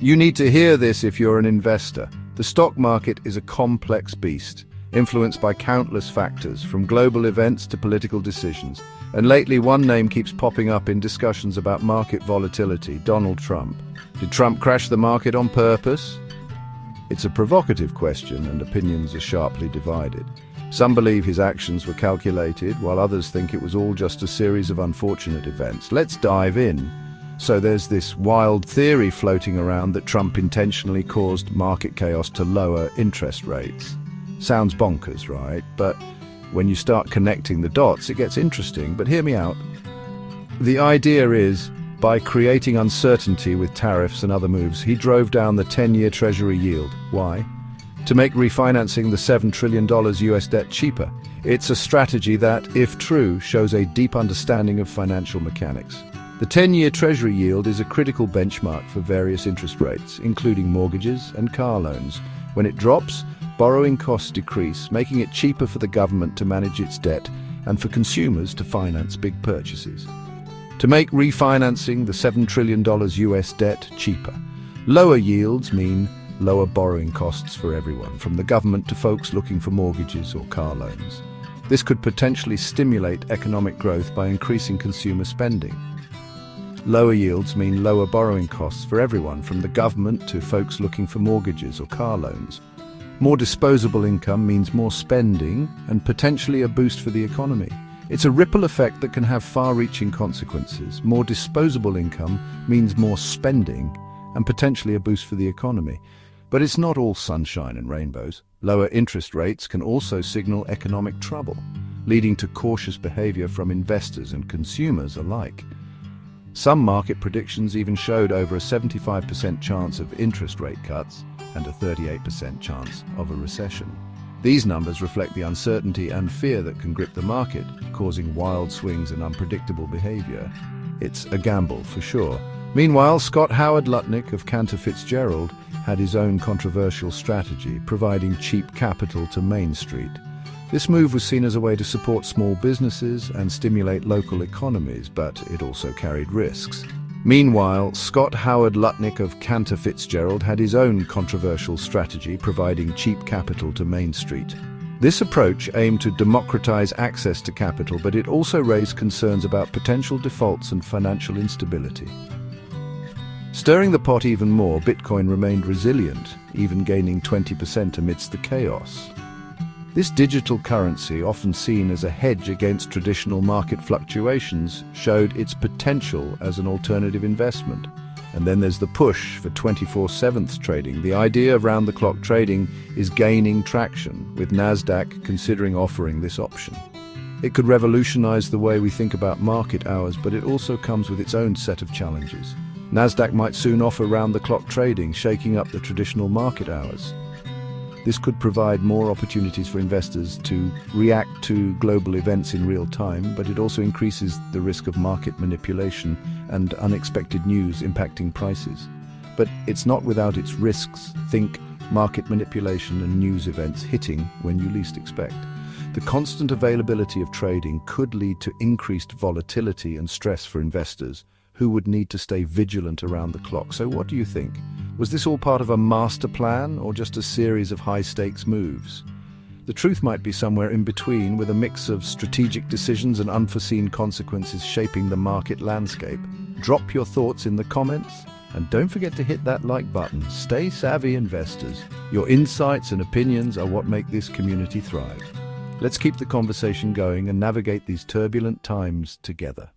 You need to hear this if you're an investor. The stock market is a complex beast, influenced by countless factors, from global events to political decisions. And lately, one name keeps popping up in discussions about market volatility: Donald Trump. Did Trump crash the market on purpose? It's a provocative question, and opinions are sharply divided. Some believe his actions were calculated, while others think it was all just a series of unfortunate events. Let's dive in. So there's this wild theory floating around that Trump intentionally caused market chaos to lower interest rates. Sounds bonkers, right? But when you start connecting the dots, it gets interesting. But hear me out. The idea is, by creating uncertainty with tariffs and other moves, he drove down the 10-year Treasury yield. Why? To make refinancing the $7 trillion US debt cheaper. It's a strategy that, if true, shows a deep understanding of financial mechanics. The 10-year Treasury yield is a critical benchmark for various interest rates, including mortgages and car loans. When it drops, borrowing costs decrease, making it cheaper for the government to manage its debt and for consumers to finance big purchases. To make refinancing the $7 trillion US debt cheaper. Lower yields mean lower borrowing costs for everyone, from the government to folks looking for mortgages or car loans. This could potentially stimulate economic growth by increasing consumer spending. Lower yields mean lower borrowing costs for everyone, from the government to folks looking for mortgages or car loans. More disposable income means more spending and potentially a boost for the economy. It's a ripple effect that can have far-reaching consequences. More disposable income means more spending and potentially a boost for the economy. But it's not all sunshine and rainbows. Lower interest rates can also signal economic trouble, leading to cautious behavior from investors and consumers alike. Some market predictions even showed over a 75% chance of interest rate cuts and a 38% chance of a recession. These numbers reflect the uncertainty and fear that can grip the market, causing wild swings and unpredictable behavior. It's a gamble for sure. Meanwhile, Scott Howard Lutnick of Cantor Fitzgerald had his own controversial strategy, providing cheap capital to Main Street. This move was seen as a way to support small businesses and stimulate local economies, but it also carried risks. Meanwhile, Scott Howard Lutnick of Cantor Fitzgerald had his own controversial strategy, providing cheap capital to Main Street. This approach aimed to democratize access to capital, but it also raised concerns about potential defaults and financial instability. Stirring the pot even more, Bitcoin remained resilient, even gaining 20% amidst the chaos. This digital currency, often seen as a hedge against traditional market fluctuations, showed its potential as an alternative investment. And then there's the push for 24/7 trading. The idea of round-the-clock trading is gaining traction, with Nasdaq considering offering this option. It could revolutionize the way we think about market hours, but it also comes with its own set of challenges. Nasdaq might soon offer round-the-clock trading, shaking up the traditional market hours. This could provide more opportunities for investors to react to global events in real time, but it also increases the risk of market manipulation and unexpected news impacting prices. But it's not without its risks. Think market manipulation and news events hitting when you least expect. The constant availability of trading could lead to increased volatility and stress for investors, who would need to stay vigilant around the clock. So what do you think? Was this all part of a master plan or just a series of high-stakes moves? The truth might be somewhere in between, with a mix of strategic decisions and unforeseen consequences shaping the market landscape. Drop your thoughts in the comments, and don't forget to hit that like button. Stay savvy, investors. Your insights and opinions are what make this community thrive. Let's keep the conversation going and navigate these turbulent times together.